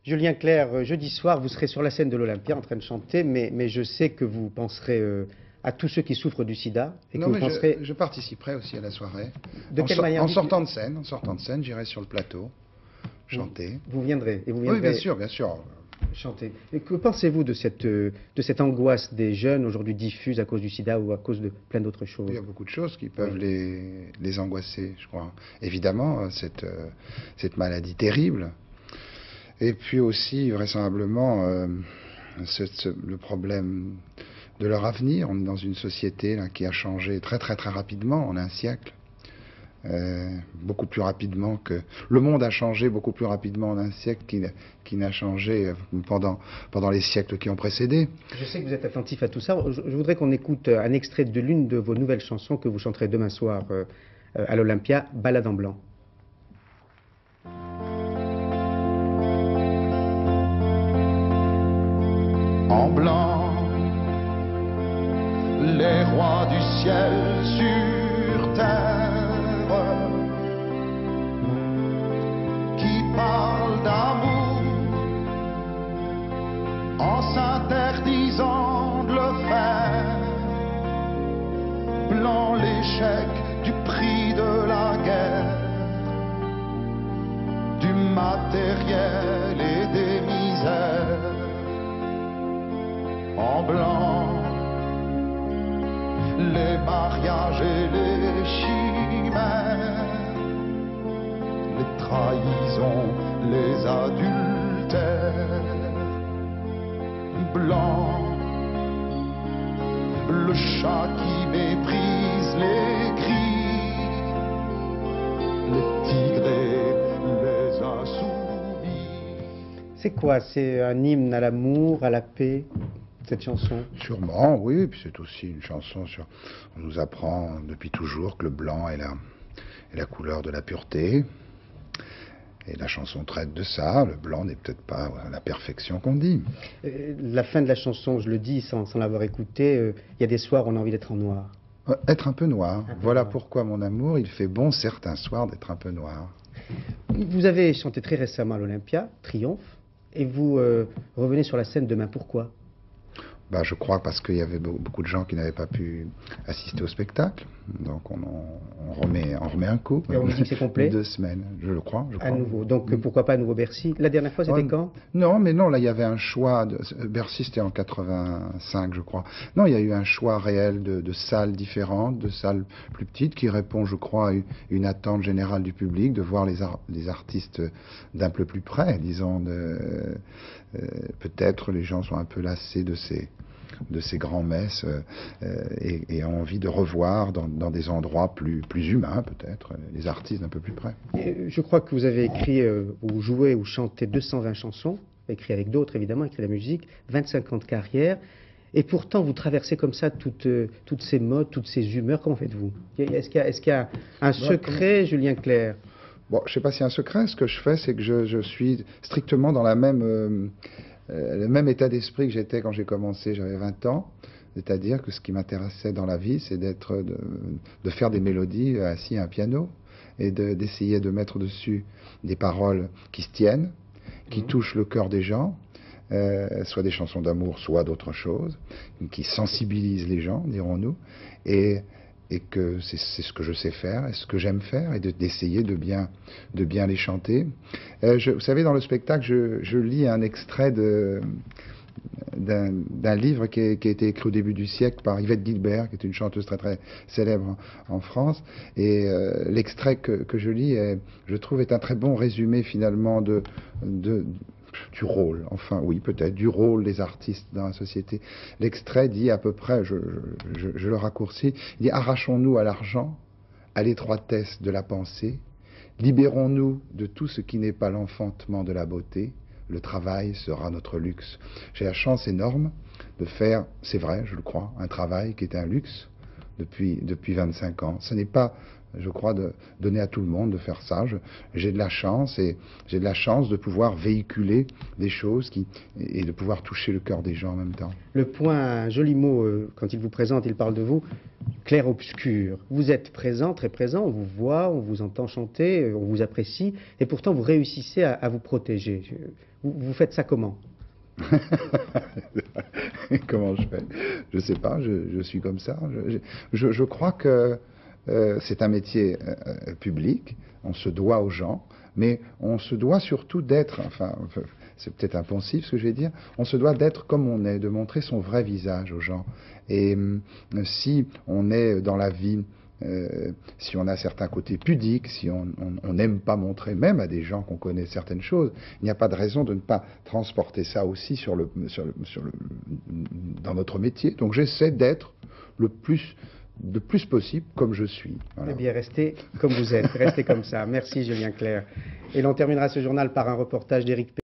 Julien Clerc, jeudi soir, vous serez sur la scène de l'Olympia en train de chanter, mais je sais que vous penserez à tous ceux qui souffrent du sida. Et Non, que mais vous penserez... je participerai aussi à la soirée. De quelle manière En sortant de scène, j'irai sur le plateau, chanter. Vous viendrez, et vous viendrez... Oui, bien sûr. Chanter. Et que pensez-vous de cette angoisse des jeunes aujourd'hui diffuse à cause du sida ou à cause de plein d'autres choses? Il y a beaucoup de choses qui peuvent les angoisser, je crois. Évidemment, cette maladie terrible. Et puis aussi, vraisemblablement, le problème de leur avenir. On est dans une société là, qui a changé très rapidement en un siècle. Beaucoup plus rapidement que... Le monde a changé beaucoup plus rapidement en un siècle qu'il n'a changé pendant les siècles qui ont précédé. Je sais que vous êtes attentif à tout ça. Je voudrais qu'on écoute un extrait de l'une de vos nouvelles chansons que vous chanterez demain soir à l'Olympia, Ballade en blanc. En blanc, les rois du ciel sur terre qui parlent d'amour en s'interdisant de le faire. Blanc, l'échec du prix de la guerre, du matériel et des misères. En blanc, les mariages et les chimères, les trahisons, les adultères. Blanc, le chat qui méprise les gris, les tigrés, les insoumis. C'est quoi? C'est un hymne à l'amour, à la paix, cette chanson? Sûrement, oui, puis c'est aussi une chanson sur... On nous apprend depuis toujours que le blanc est la couleur de la pureté. Et la chanson traite de ça. Le blanc n'est peut-être pas la perfection qu'on dit. La fin de la chanson, je le dis sans l'avoir écouté, il y a des soirs où on a envie d'être en noir. Être un peu noir. Voilà pourquoi, mon amour, il fait bon certains soirs d'être un peu noir. Vous avez chanté très récemment à l'Olympia, Triomphe, et vous revenez sur la scène demain. Pourquoi? Je crois parce qu'il y avait beaucoup de gens qui n'avaient pas pu assister au spectacle. Donc on remet un coup. Et on dit que c'est complet? 2 semaines, je le crois. À nouveau. Donc pourquoi pas à nouveau Bercy? La dernière fois, c'était quand? Non, mais non, là il y avait un choix. Bercy, c'était en 85, je crois. Non, il y a eu un choix réel de salles différentes, de salles plus petites, qui répond, je crois, à une attente générale du public, de voir les artistes d'un peu plus près, disons. Peut-être les gens sont un peu lassés de ces grands-messes et ont envie de revoir dans des endroits plus humains, peut-être, les artistes d'un peu plus près. Je crois que vous avez écrit, ou joué, ou chanté 220 chansons, écrit avec d'autres évidemment, écrit la musique, 25 ans de carrière, et pourtant vous traversez comme ça toutes ces modes, toutes ces humeurs. Comment faites-vous? Est-ce qu'il y a un secret, Julien Clerc? Bon, je ne sais pas s'il y a un secret. Ce que je fais, c'est que je suis strictement dans le même état d'esprit que j'étais quand j'ai commencé, j'avais 20 ans. C'est-à-dire que ce qui m'intéressait dans la vie, c'est de faire des mélodies assis à un piano et d'essayer de mettre dessus des paroles qui se tiennent, qui touchent le cœur des gens, soit des chansons d'amour, soit d'autres choses, qui sensibilisent les gens, dirons-nous, et que c'est ce que je sais faire, et ce que j'aime faire, et d'essayer de bien les chanter. Vous savez, dans le spectacle, je lis un extrait d'un livre qui a été écrit au début du siècle par Yvette Guilbert, qui est une chanteuse très célèbre en France. Et l'extrait que je lis, je trouve, est un très bon résumé finalement du rôle, enfin oui peut-être, du rôle des artistes dans la société. L'extrait dit à peu près, je le raccourcis, il dit: arrachons-nous à l'argent, à l'étroitesse de la pensée, libérons-nous de tout ce qui n'est pas l'enfantement de la beauté, le travail sera notre luxe. J'ai la chance énorme de faire, c'est vrai, je le crois, un travail qui est un luxe depuis 25 ans. Ce n'est pas je crois, de donner à tout le monde de faire ça. J'ai de la chance et j'ai de la chance de pouvoir véhiculer des choses et de pouvoir toucher le cœur des gens en même temps. Le point, un joli mot, quand il vous présente, il parle de vous, clair-obscur. Vous êtes présent, très présent, on vous voit, on vous entend chanter, on vous apprécie, et pourtant vous réussissez à vous protéger. Vous faites ça comment? Comment je fais? Je sais pas, je suis comme ça. Je crois que c'est un métier public, on se doit aux gens, mais on se doit surtout d'être, enfin, c'est peut-être impensif ce que je vais dire, on se doit d'être comme on est, de montrer son vrai visage aux gens. Et si on est dans la vie, si on a certains côtés pudiques, si on n'aime pas montrer même à des gens qu'on connaît certaines choses, il n'y a pas de raison de ne pas transporter ça aussi dans notre métier. Donc j'essaie d'être le plus possible comme je suis. Voilà. Eh bien, restez comme vous êtes, restez comme ça. Merci Julien Clerc. Et l'on terminera ce journal par un reportage d'Éric